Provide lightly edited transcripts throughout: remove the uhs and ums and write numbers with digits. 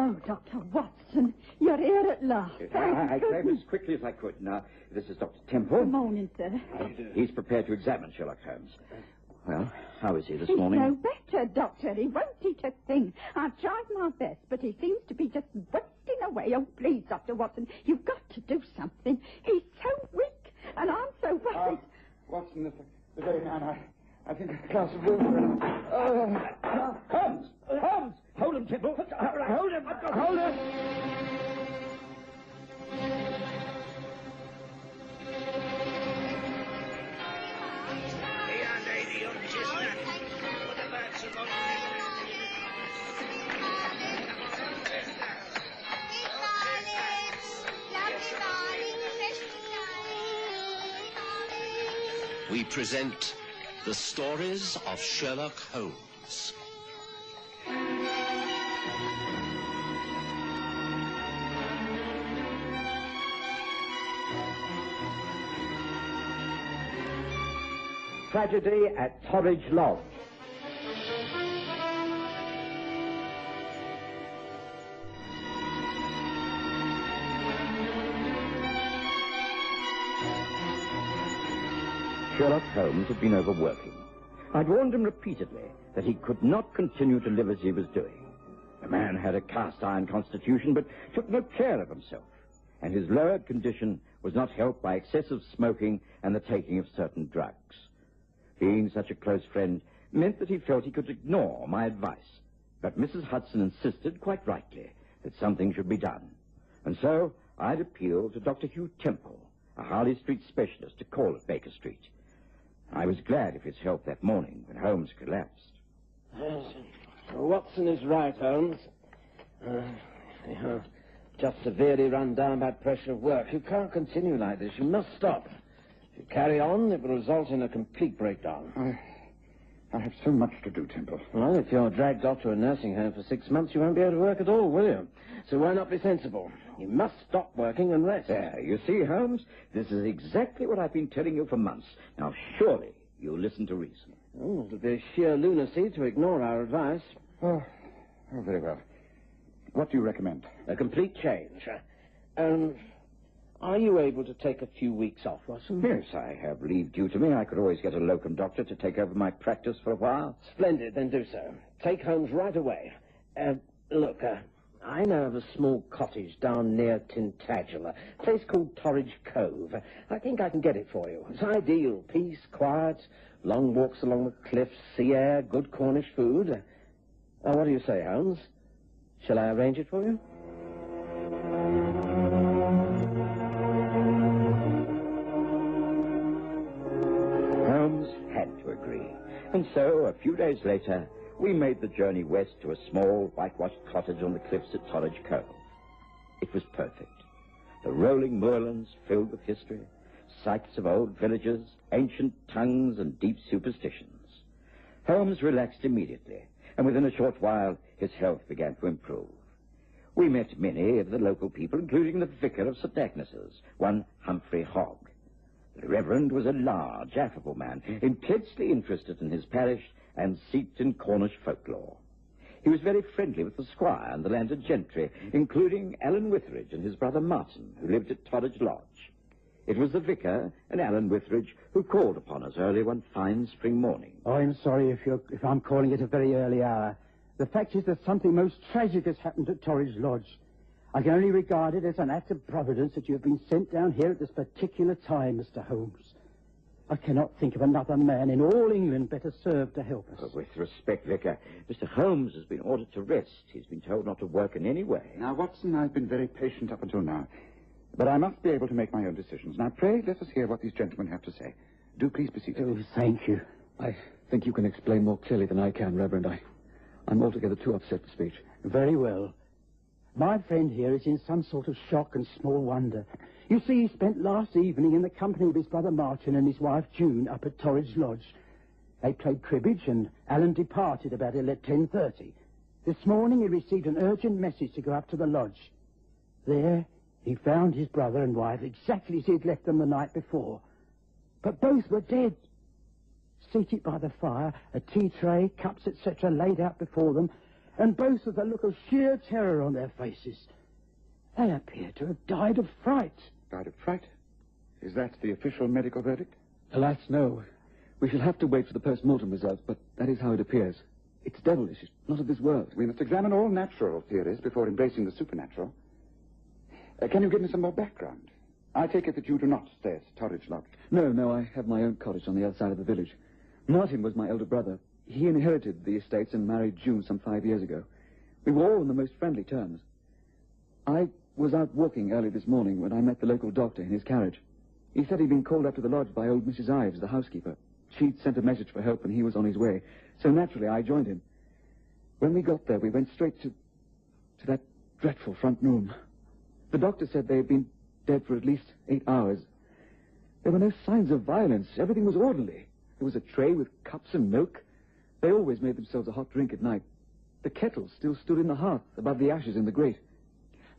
Oh, Dr. Watson, you're here at last. I came as quickly as I could. Now, this is Dr. Temple. Good morning, sir. He's prepared to examine Sherlock Holmes. Well, how is he this morning? He's no better, Doctor. He won't eat a thing. I've tried my best, but he seems to be just wasting away. Oh, please, Dr. Watson, you've got to do something. He's so weak, and I'm so worried. Watson, the very man I think a glass of water. Holmes! Holmes! Hold him, Temple! Hold him! Hold him! We present the stories of Sherlock Holmes. Tragedy at Torridge Lodge. Sherlock Holmes had been overworking. I'd warned him repeatedly that he could not continue to live as he was doing. The man had a cast-iron constitution, but took no care of himself, and his lowered condition was not helped by excessive smoking and the taking of certain drugs. Being such a close friend meant that he felt he could ignore my advice, but Mrs. Hudson insisted, quite rightly, that something should be done. And so I'd appealed to Dr. Hugh Temple, a Harley Street specialist, to call at Baker Street. I was glad of his help that morning when Holmes collapsed. Watson is right, Holmes. You're just severely run down by pressure of work. You can't continue like this. You must stop. If you carry on, it will result in a complete breakdown. I have so much to do, Temple. Well, if you're dragged off to a nursing home for 6 months, you won't be able to work at all, will you? So why not be sensible? You must stop working and rest. There, you see, Holmes, this is exactly what I've been telling you for months. Now, surely you'll listen to reason. Oh, it'll be sheer lunacy to ignore our advice. Oh, very well. What do you recommend? A complete change. Are you able to take a few weeks off, Watson? Yes, I have leave due to me. I could always get a locum doctor to take over my practice for a while. Splendid, then do so. Take Holmes right away. Look, I know of a small cottage down near Tintagel, a place called Torridge Cove. I think I can get it for you. It's ideal. Peace, quiet, long walks along the cliffs, sea air, good Cornish food. What do you say, Holmes? Shall I arrange it for you? Holmes had to agree. And so, a few days later, we made the journey west to a small, whitewashed cottage on the cliffs at Torridge Cove. It was perfect. The rolling moorlands filled with history, sites of old villages, ancient tongues, and deep superstitions. Holmes relaxed immediately, and within a short while, his health began to improve. We met many of the local people, including the vicar of St. Agnes's, one Humphrey Hogg. The Reverend was a large, affable man, intensely interested in his parish and steeped in Cornish folklore. He was very friendly with the squire and the landed gentry, including Alan Witheridge and his brother Martin, who lived at Torridge Lodge. It was the vicar and Alan Witheridge who called upon us early one fine spring morning. Oh, I'm sorry if I'm calling at a very early hour. The fact is that something most tragic has happened at Torridge Lodge. I can only regard it as an act of providence that you have been sent down here at this particular time, Mr. Holmes. I cannot think of another man in all England better served to help us. With respect, Vicar, Mr. Holmes has been ordered to rest. He's been told not to work in any way. Now, Watson, I've been very patient up until now. But I must be able to make my own decisions. Now, pray, let us hear what these gentlemen have to say. Do please be seated. Oh, thank you. I think you can explain more clearly than I can, Reverend. I'm altogether too upset to speak. Very well. My friend here is in some sort of shock and small wonder. You see, he spent last evening in the company of his brother Martin and his wife June up at Torridge Lodge. They played cribbage, and Alan departed about 10:30. This morning he received an urgent message to go up to the lodge. There he found his brother and wife exactly as he had left them the night before. But both were dead. Seated by the fire, a tea tray, cups, etc. laid out before them, and both with a look of sheer terror on their faces. They appear to have died of fright. Died of fright? Is that the official medical verdict? Alas, no. We shall have to wait for the post-mortem results, but that is how it appears. It's devilish. It's not of this world. We must examine all natural theories before embracing the supernatural. Can you give me some more background? I take it that you do not stay at Torridge Lodge. No, I have my own cottage on the other side of the village. Martin was my elder brother. He inherited the estates and married June some 5 years ago. We were all on the most friendly terms. I was out walking early this morning when I met the local doctor in his carriage. He said he'd been called up to the lodge by old Mrs. Ives, the housekeeper. She'd sent a message for help and he was on his way. So naturally, I joined him. When we got there, we went straight to that dreadful front room. The doctor said they had been dead for at least 8 hours. There were no signs of violence. Everything was orderly. There was a tray with cups and milk. They always made themselves a hot drink at night. The kettle still stood in the hearth, above the ashes in the grate.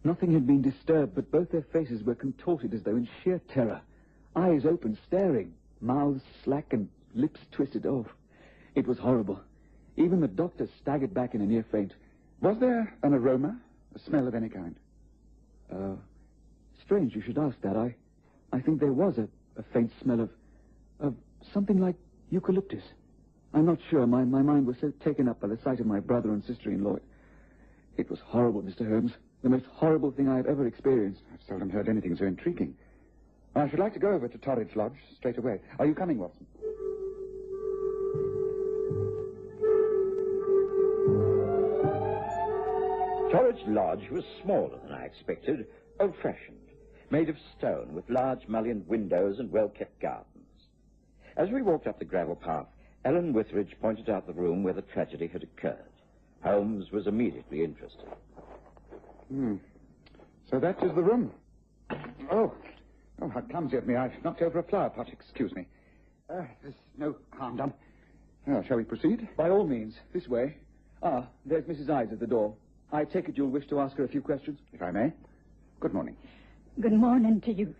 Nothing had been disturbed, but both their faces were contorted as though in sheer terror. Eyes open, staring, mouths slack and lips twisted. Oh, it was horrible. Even the doctor staggered back in a near faint. Was there an aroma, a smell of any kind? Strange you should ask that. I think there was a faint smell of something like eucalyptus. I'm not sure. My mind was so taken up by the sight of my brother and sister-in-law. It was horrible, Mr. Holmes. The most horrible thing I have ever experienced. I've seldom heard anything so intriguing. I should like to go over to Torridge Lodge straight away. Are you coming, Watson? Torridge Lodge was smaller than I expected, old-fashioned, made of stone with large mullioned windows and well-kept gardens. As we walked up the gravel path, Ellen Witheridge pointed out the room where the tragedy had occurred. Holmes was immediately interested. So that is the room. Oh, how clumsy of me. I've knocked over a flower pot. Excuse me. There's no harm done. Well, shall we proceed? By all means. This way. There's Mrs. Ives at the door. I take it you'll wish to ask her a few questions? If I may. Good morning. Good morning to you.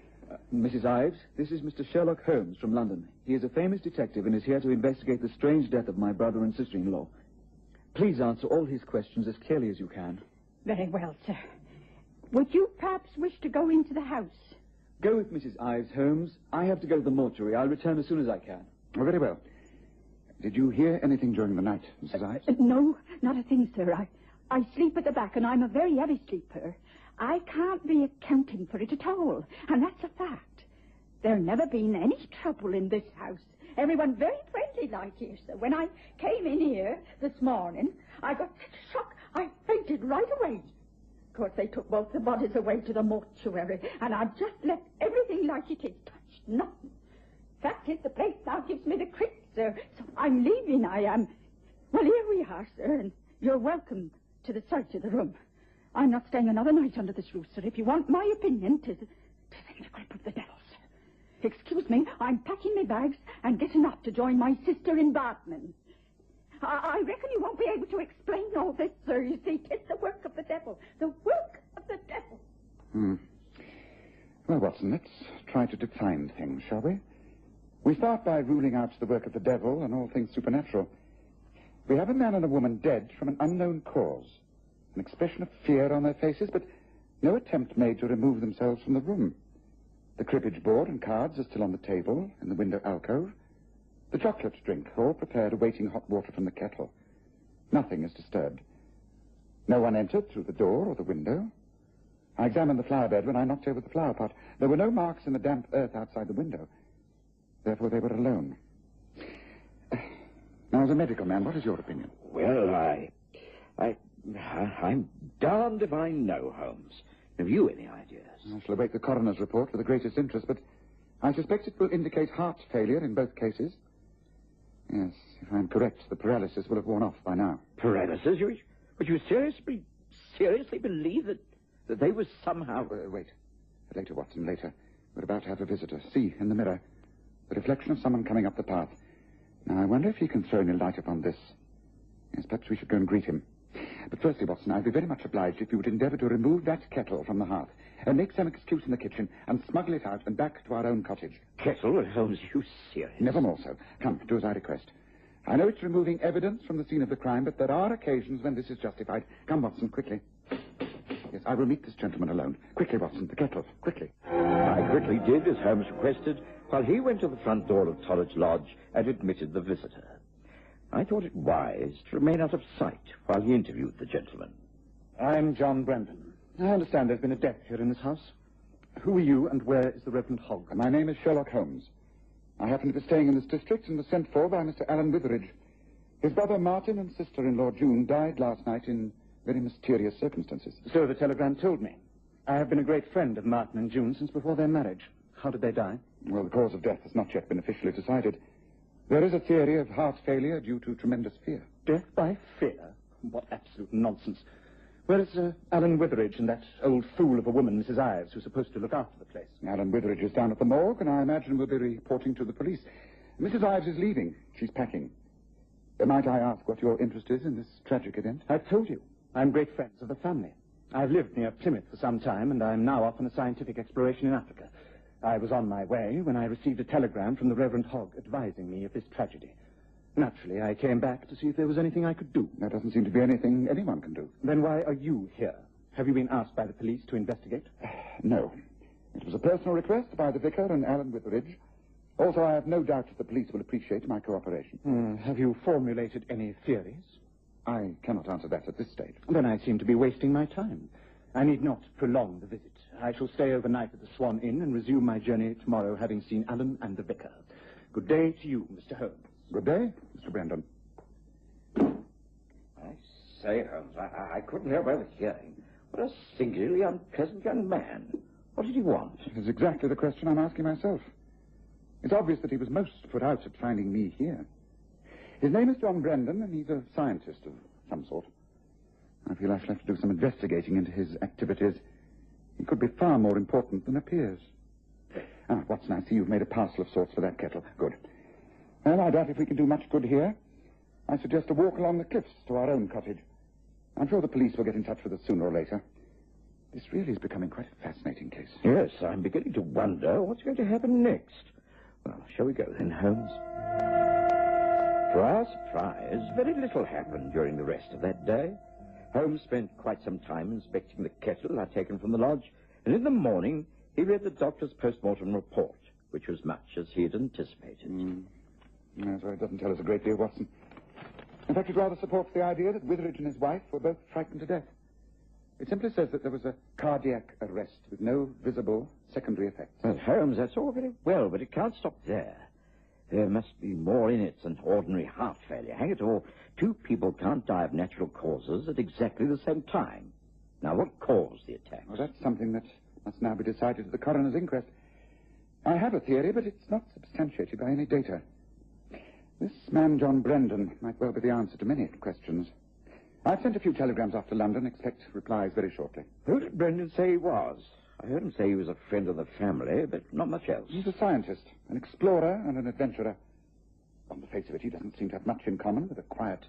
Mrs. Ives, this is Mr. Sherlock Holmes from London. He is a famous detective and is here to investigate the strange death of my brother and sister-in-law. Please answer all his questions as clearly as you can. Very well, sir. Would you perhaps wish to go into the house? Go with Mrs. Ives, Holmes. I have to go to the mortuary. I'll return as soon as I can. Oh, very well. Did you hear anything during the night, Mrs. Ives? No, not a thing, sir. I sleep at the back, and I'm a very heavy sleeper. I can't be accounting for it at all, and that's a fact. There's never been any trouble in this house. Everyone very friendly like here, sir. When I came in here this morning, I got such a shock, I fainted right away. Of course, they took both the bodies away to the mortuary, and I've just left everything like it is, touched nothing. Fact is, the place now gives me the creeps, sir, so I'm leaving, I am. Well, here we are, sir, and you're welcome to the search of the room. I'm not staying another night under this roof, sir. If you want my opinion, 'tis in the grip of the devil, sir. Excuse me, I'm packing my bags and getting up to join my sister in Bartman. I reckon you won't be able to explain all this, sir. You see, 'tis the work of the devil. The work of the devil. Well, Watson, let's try to define things, shall we? We start by ruling out the work of the devil and all things supernatural. We have a man and a woman dead from an unknown cause. An expression of fear on their faces, but no attempt made to remove themselves from the room. The cribbage board and cards are still on the table in the window alcove. The chocolate drink, all prepared, awaiting hot water from the kettle. Nothing is disturbed. No one entered through the door or the window. I examined the flower bed when I knocked over the flower pot. There were no marks in the damp earth outside the window. Therefore, they were alone. Now, as a medical man, what is your opinion? Well, I'm darned if I know, Holmes. Have you any ideas? I shall await the coroner's report with the greatest interest, but I suspect it will indicate heart failure in both cases. Yes, if I'm correct, the paralysis will have worn off by now. Paralysis? Would you seriously believe that they were somehow... Wait. Later, Watson, later. We're about to have a visitor. See, in the mirror, the reflection of someone coming up the path. Now, I wonder if he can throw any light upon this. Yes, perhaps we should go and greet him. But firstly, Watson, I'd be very much obliged if you would endeavour to remove that kettle from the hearth and make some excuse in the kitchen and smuggle it out and back to our own cottage. Kettle? Holmes, you serious? Never more so. Come, do as I request. I know it's removing evidence from the scene of the crime, but there are occasions when this is justified. Come, Watson, quickly. Yes, I will meet this gentleman alone. Quickly, Watson, the kettle, quickly. I quickly did as Holmes requested, while he went to the front door of Torridge Lodge and admitted the visitor. I thought it wise to remain out of sight while he interviewed the gentleman. I'm John Brandon. I understand there's been a death here in this house. Who are you, and where is the Reverend Hogg? My name is Sherlock Holmes. I happen to be staying in this district and was sent for by Mr. Alan Witheridge. His brother Martin and sister-in-law June died last night in very mysterious circumstances. So the telegram told me. I have been a great friend of Martin and June since before their marriage. How did they die? Well, the cause of death has not yet been officially decided. There is a theory of heart failure due to tremendous fear. Death by fear? What absolute nonsense. Where is Alan Witheridge and that old fool of a woman, Mrs. Ives, who's supposed to look after the place? Alan Witheridge is down at the morgue, and I imagine will be reporting to the police. Mrs. Ives is leaving. She's packing. Might I ask what your interest is in this tragic event? I've told you. I'm great friends of the family. I've lived near Plymouth for some time, and I'm now off on a scientific exploration in Africa. I was on my way when I received a telegram from the Reverend Hogg advising me of this tragedy. Naturally, I came back to see if there was anything I could do. There doesn't seem to be anything anyone can do. Then why are you here? Have you been asked by the police to investigate? No. It was a personal request by the vicar and Alan Witheridge. Also, I have no doubt that the police will appreciate my cooperation. Have you formulated any theories? I cannot answer that at this stage. Then I seem to be wasting my time. I need not prolong the visit. I shall stay overnight at the Swan Inn and resume my journey tomorrow, having seen Alan and the vicar. Good day to you, Mr. Holmes. Good day, Mr. Brandon. I say, Holmes, I couldn't help overhearing. What a singularly unpleasant young man. What did he want? It is exactly the question I'm asking myself. It's obvious that he was most put out at finding me here. His name is John Brandon, and he's a scientist of some sort. I feel I shall have to do some investigating into his activities. He could be far more important than appears. Ah, Watson, I see you've made a parcel of sorts for that kettle. Good. Well, I doubt if we can do much good here. I suggest a walk along the cliffs to our own cottage. I'm sure the police will get in touch with us sooner or later. This really is becoming quite a fascinating case. Yes, I'm beginning to wonder what's going to happen next. Well, shall we go then, Holmes? To our surprise, very little happened during the rest of that day. Holmes spent quite some time inspecting the kettle I'd taken from the lodge, and in the morning he read the doctor's post-mortem report, which was much as he had anticipated. Yes, well, it doesn't tell us a great deal, Watson. In fact, it rather supports the idea that Witheridge and his wife were both frightened to death. It simply says that there was a cardiac arrest with no visible secondary effects. Well, Holmes, that's all very well, but it can't stop there. There must be more in it than ordinary heart failure. Hang it all, two people can't die of natural causes at exactly the same time. Now, what caused the attack? Well, that's something that must now be decided at the coroner's inquest. I have a theory, but it's not substantiated by any data. This man, John Brandon, might well be the answer to many questions. I've sent a few telegrams off to London. Expect replies very shortly. Who did Brendan say he was? I heard him say he was a friend of the family, but not much else. He's a scientist, an explorer, and an adventurer. On the face of it, he doesn't seem to have much in common with a quiet,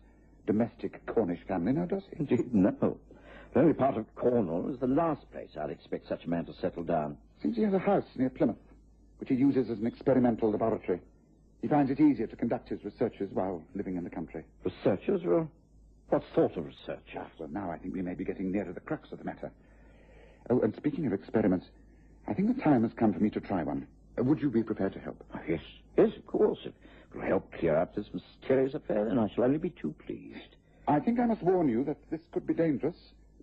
domestic Cornish family, now does he? Indeed, no. The only part of Cornwall is the last place I'd expect such a man to settle down. Seems he has a house near Plymouth, which he uses as an experimental laboratory. He finds it easier to conduct his researches while living in the country. Researches? Well, what sort of research? Well, now I think we may be getting near to the crux of the matter. Oh, and speaking of experiments, I think the time has come for me to try one. Would you be prepared to help? Oh, yes, of course. If it will help clear up this mysterious affair, then I shall only be too pleased. I think I must warn you that this could be dangerous,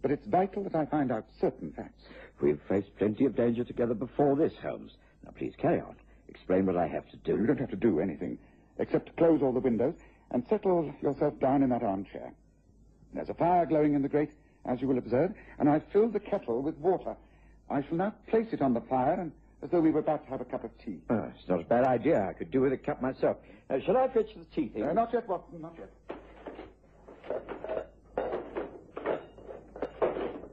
but it's vital that I find out certain facts. We've faced plenty of danger together before this, Holmes. Now, please carry on. Explain what I have to do. You don't have to do anything, except close all the windows and settle yourself down in that armchair. There's a fire glowing in the grate, as you will observe, and I've filled the kettle with water. I shall now place it on the fire, and as though we were about to have a cup of tea. Oh, it's not a bad idea. I could do with a cup myself. Shall I fetch the tea thing? Not yet, Watson, not yet.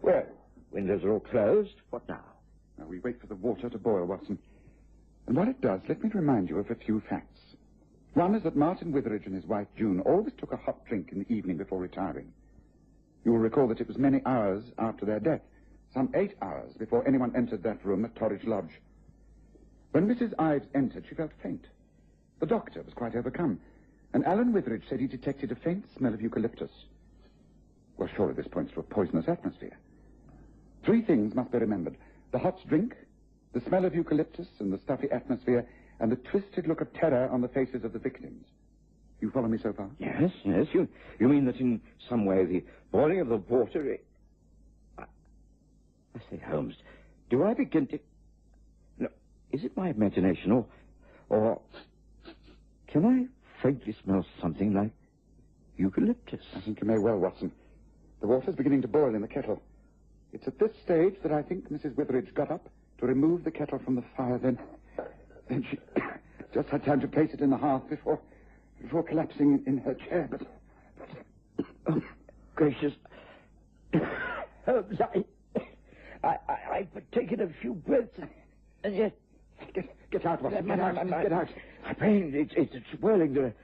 Well, windows are all closed. What now? Now we wait for the water to boil, Watson. And while it does, let me remind you of a few facts. One is that Martin Witheridge and his wife, June, always took a hot drink in the evening before retiring. You will recall that it was many hours after their death, some 8 hours before anyone entered that room at Torridge Lodge. When Mrs. Ives entered, she felt faint. The doctor was quite overcome. And Alan Witheridge said he detected a faint smell of eucalyptus. Well, surely this points to a poisonous atmosphere. 3 things must be remembered. The hot drink, the smell of eucalyptus and the stuffy atmosphere, and the twisted look of terror on the faces of the victims. You follow me so far? Yes. You mean that in some way the boiling of the water... I say, Holmes, do I begin to... No, is it my imagination, or... Can I faintly smell something like eucalyptus? I think you may well, Watson. The water's beginning to boil in the kettle. It's at this stage that I think Mrs. Witheridge got up to remove the kettle from the fire. Then she just had time to place it in the hearth before collapsing in her chair. But oh, gracious, Holmes, I've taken a few breaths, and yet get out, Watson. Get out. My brain, it's whirling. It's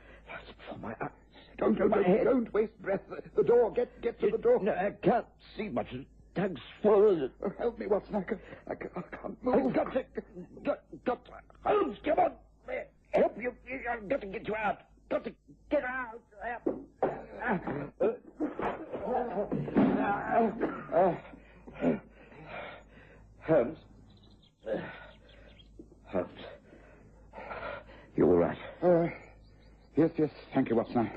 before my eyes. Don't waste breath. The door. Get to the door. No, I can't see much. Tug's full. Oh, help me, Watson. I can't move. I've got to. Holmes, come on. Help you. I've got to get you out. Got to get out. Holmes. Holmes. You all right? Yes. Thank you, Watson.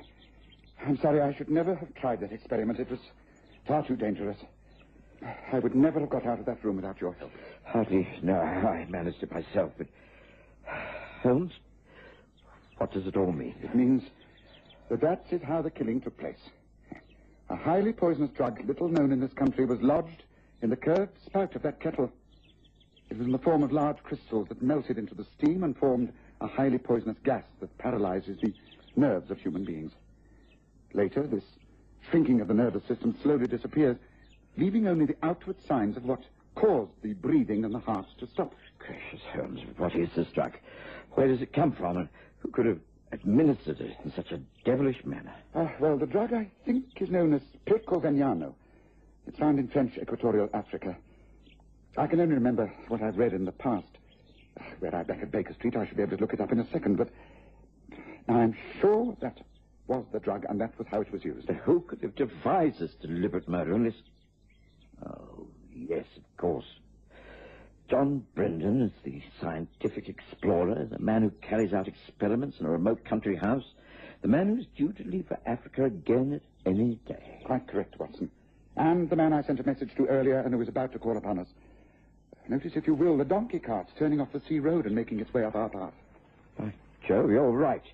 I'm sorry. I should never have tried that experiment. It was far too dangerous. I would never have got out of that room without your help. Hardly. No, I managed it myself, but... Holmes, what does it all mean? It means that is how the killing took place. A highly poisonous drug, little known in this country, was lodged in the curved spout of that kettle. It was in the form of large crystals that melted into the steam and formed a highly poisonous gas that paralyzes the nerves of human beings. Later, this shrinking of the nervous system slowly disappears, leaving only the outward signs of what caused the breathing and the heart to stop. Gracious Holmes, what is this drug? Where does it come from, and who could have administered it in such a devilish manner? Well, the drug, I think, is known as Pecovegnano. It's found in French Equatorial Africa. I can only remember what I've read in the past. Were I back at Baker Street, I should be able to look it up in a second, but I'm sure that was the drug, and that was how it was used. But who could have devised this deliberate murder unless... Oh, yes, of course. John Brendan is the scientific explorer, the man who carries out experiments in a remote country house, the man who's due to leave for Africa again at any day. Quite correct, Watson. And the man I sent a message to earlier and who was about to call upon us. Notice, if you will, the donkey carts turning off the sea road and making its way up our path. By Jove, you're right.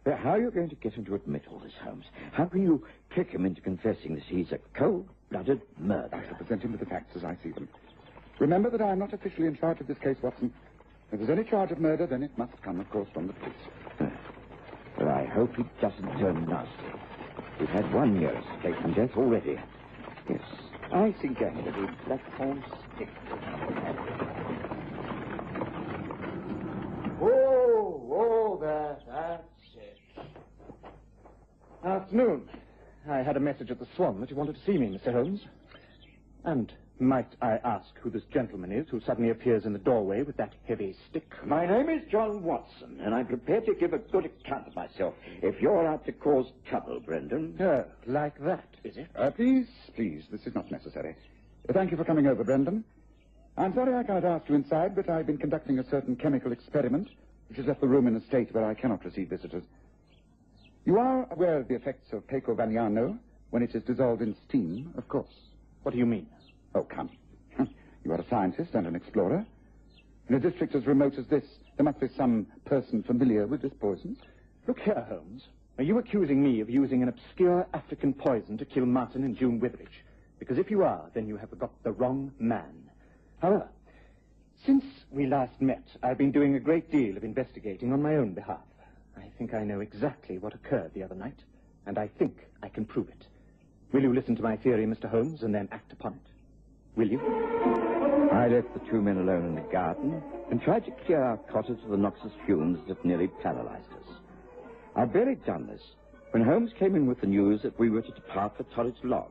But how are you going to get him to admit all this, Holmes? How can you trick him into confessing that he's a cold-blooded murderer? I shall present him with the facts as I see them. Remember that I am not officially in charge of this case, Watson. If there's any charge of murder, then it must come, of course, from the police. Well, I hope he doesn't turn nasty. We've had 1 year escape from death already. Yes, I think I should have let Holmes stick. That's it. Afternoon. I had a message at the Swan that you wanted to see me, Mr. Holmes. And might I ask who this gentleman is who suddenly appears in the doorway with that heavy stick? My name is John Watson, and I'm prepared to give a good account of myself if you're out to cause trouble, Brendan. Oh, like that, is it? Please, this is not necessary. Thank you for coming over, Brendan. I'm sorry I can't ask you inside, but I've been conducting a certain chemical experiment which has left the room in a state where I cannot receive visitors. You are aware of the effects of Pecovegnano when it is dissolved in steam, of course. What do you mean? Oh, come. You are a scientist and an explorer. In a district as remote as this, there must be some person familiar with this poison. Look here, Holmes. Are you accusing me of using an obscure African poison to kill Martin and June Witheridge? Because if you are, then you have got the wrong man. However, since we last met, I've been doing a great deal of investigating on my own behalf. I think I know exactly what occurred the other night, and I think I can prove it. Will you listen to my theory, Mr. Holmes, and then act upon it? Will you? I left the 2 men alone in the garden and tried to clear our cottage of the noxious fumes that nearly paralyzed us. I'd barely done this when Holmes came in with the news that we were to depart for Torridge Lodge.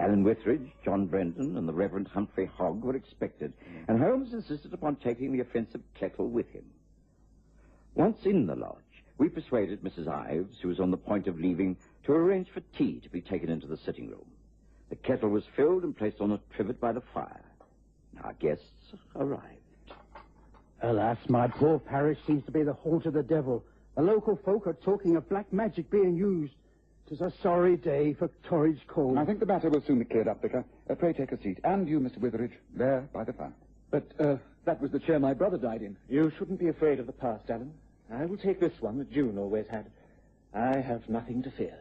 Alan Witheridge, John Brendan, and the Reverend Humphrey Hogg were expected, and Holmes insisted upon taking the offensive kettle with him. Once in the lodge, we persuaded Mrs. Ives, who was on the point of leaving, to arrange for tea to be taken into the sitting room. The kettle was filled and placed on a trivet by the fire. Our guests arrived. Alas, my poor parish seems to be the haunt of the devil. The local folk are talking of black magic being used. 'Tis a sorry day for Torridge Court. I think the matter will soon be cleared up, Vicar. Pray take a seat. And you, Mr. Witheridge, there by the fire. But, that was the chair my brother died in. You shouldn't be afraid of the past, Alan. I will take this one that June always had. I have nothing to fear.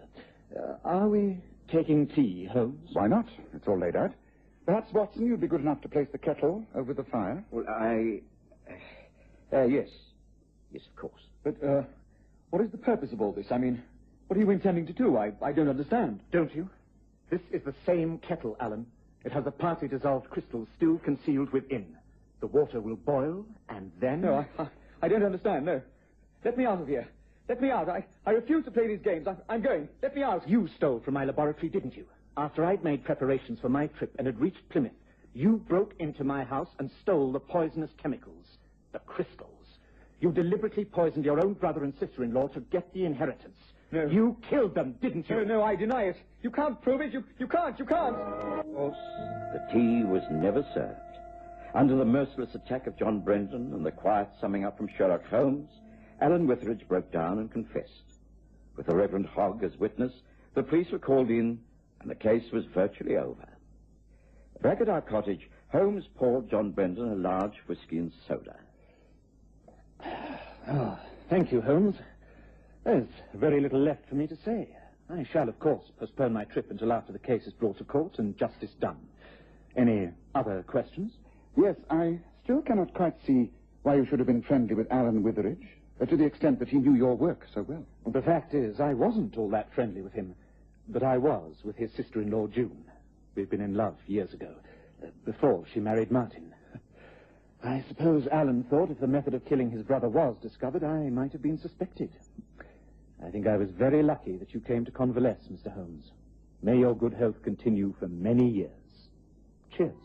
Are we taking tea, Holmes? Why not? It's all laid out. Perhaps, Watson, you'd be good enough to place the kettle over the fire. Well, yes. Yes, of course. But, what is the purpose of all this? I mean, what are you intending to do? I don't understand. Don't you? This is the same kettle, Alan. It has a partly dissolved crystal still concealed within. The water will boil, and then... No, I don't understand, no. Let me out of here. Let me out. I refuse to play these games. I'm going. Let me out. You stole from my laboratory, didn't you? After I'd made preparations for my trip and had reached Plymouth, you broke into my house and stole the poisonous chemicals, the crystals. You deliberately poisoned your own brother and sister-in-law to get the inheritance. No. You killed them, didn't you? No, I deny it. You can't prove it. You can't. Of course, the tea was never served. Under the merciless attack of John Brendan and the quiet summing up from Sherlock Holmes, Alan Witheridge broke down and confessed. With the Reverend Hogg as witness, the police were called in, and the case was virtually over. Back at our cottage, Holmes poured John Brendan a large whiskey and soda. Oh, thank you, Holmes. There's very little left for me to say. I shall, of course, postpone my trip until after the case is brought to court and justice done. Any other questions? Yes, I still cannot quite see why you should have been friendly with Alan Witheridge, to the extent that he knew your work so well. The fact is, I wasn't all that friendly with him, but I was with his sister-in-law, June. We've been in love years ago, before she married Martin. I suppose Alan thought if the method of killing his brother was discovered, I might have been suspected. I think I was very lucky that you came to convalesce, Mr. Holmes. May your good health continue for many years. Cheers.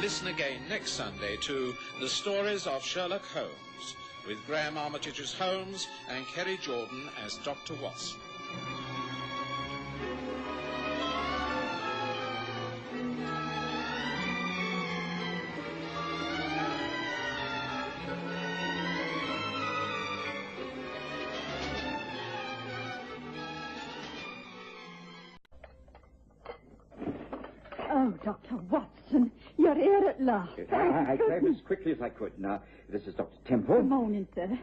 Listen again next Sunday to The Stories of Sherlock Holmes, with Graham Armitage as Holmes and Kerry Jordan as Dr. Watson. Oh, Dr. Watson, you're here at last. I came as quickly as I could. Now, this is Dr. Temple. Good morning, sir.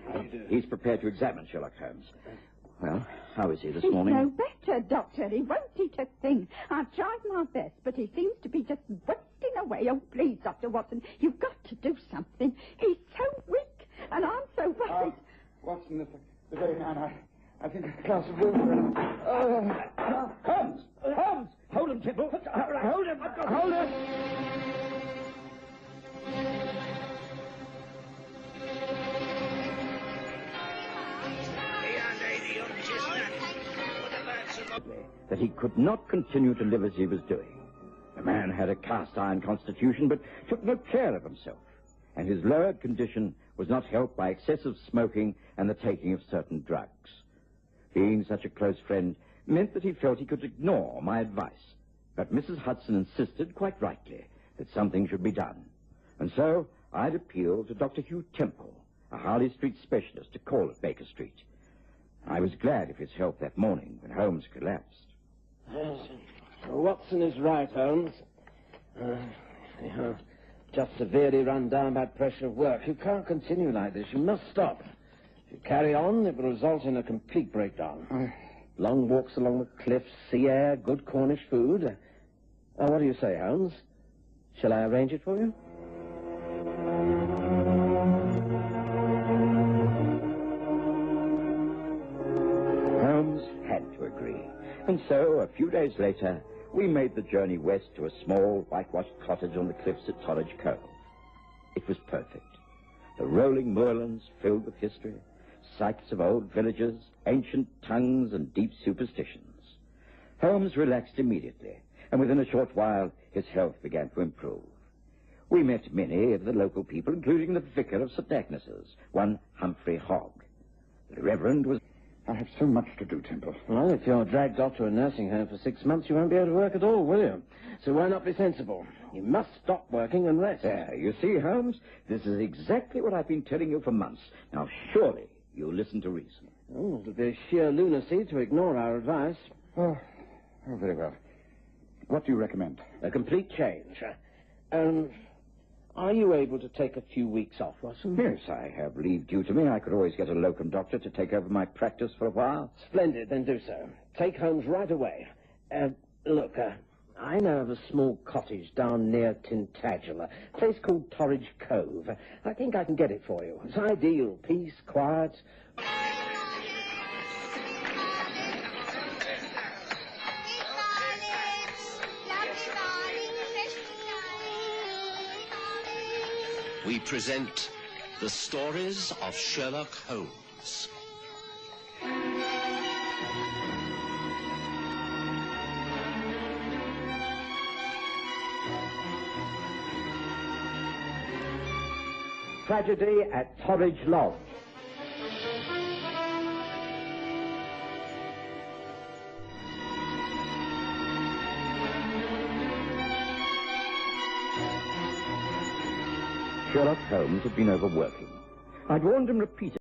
He's prepared to examine Sherlock Holmes. Well, how is he this He's morning? no better, Doctor. He won't eat a thing. I've tried my best, but he seems to be just wasting away. Oh, please, Dr. Watson, you've got to do something. He's so weak, and I'm so worried. Watson, the very man I think a glass of water. Holmes! Holmes! Hold him, Temple! Hold him! Hold him! That he could not continue to live as he was doing. The man had a cast-iron constitution, but took no care of himself, and his lowered condition was not helped by excessive smoking and the taking of certain drugs. Being such a close friend meant that he felt he could ignore my advice, but Mrs. Hudson insisted, quite rightly, that something should be done. And so I'd appealed to Dr. Hugh Temple, a Harley Street specialist, to call at Baker Street. I was glad of his help that morning when Holmes collapsed. Watson is right, Holmes. You're just severely run down by pressure of work. You can't continue like this. You must stop. If you carry on, it will result in a complete breakdown. Long walks along the cliffs, sea air, good Cornish food. What do you say, Holmes? Shall I arrange it for you? Holmes had to agree. And so, a few days later, we made the journey west to a small, whitewashed cottage on the cliffs at Torridge Cove. It was perfect. The rolling moorlands filled with history, sites of old villages, ancient tongues, and deep superstitions. Holmes relaxed immediately, and within a short while, his health began to improve. We met many of the local people, including the vicar of St. Agnes's, one Humphrey Hogg. The Reverend was... I have so much to do, Temple. Well, if you're dragged off to a nursing home for 6 months, you won't be able to work at all, will you? So why not be sensible? You must stop working and rest. There, you see, Holmes, this is exactly what I've been telling you for months. Now, surely you'll listen to reason. Oh, it'll be sheer lunacy to ignore our advice. Oh, very well. What do you recommend? A complete change. Are you able to take a few weeks off, Watson? Yes, I have leave due to me. I could always get a locum doctor to take over my practice for a while. Splendid, then do so. Take Holmes right away. Look, I know of a small cottage down near Tintagel, a place called Torridge Cove. I think I can get it for you. It's ideal. Peace, quiet. We present the stories of Sherlock Holmes. Tragedy at Torridge Lodge. Sherlock Holmes had been overworking. I'd warned him repeatedly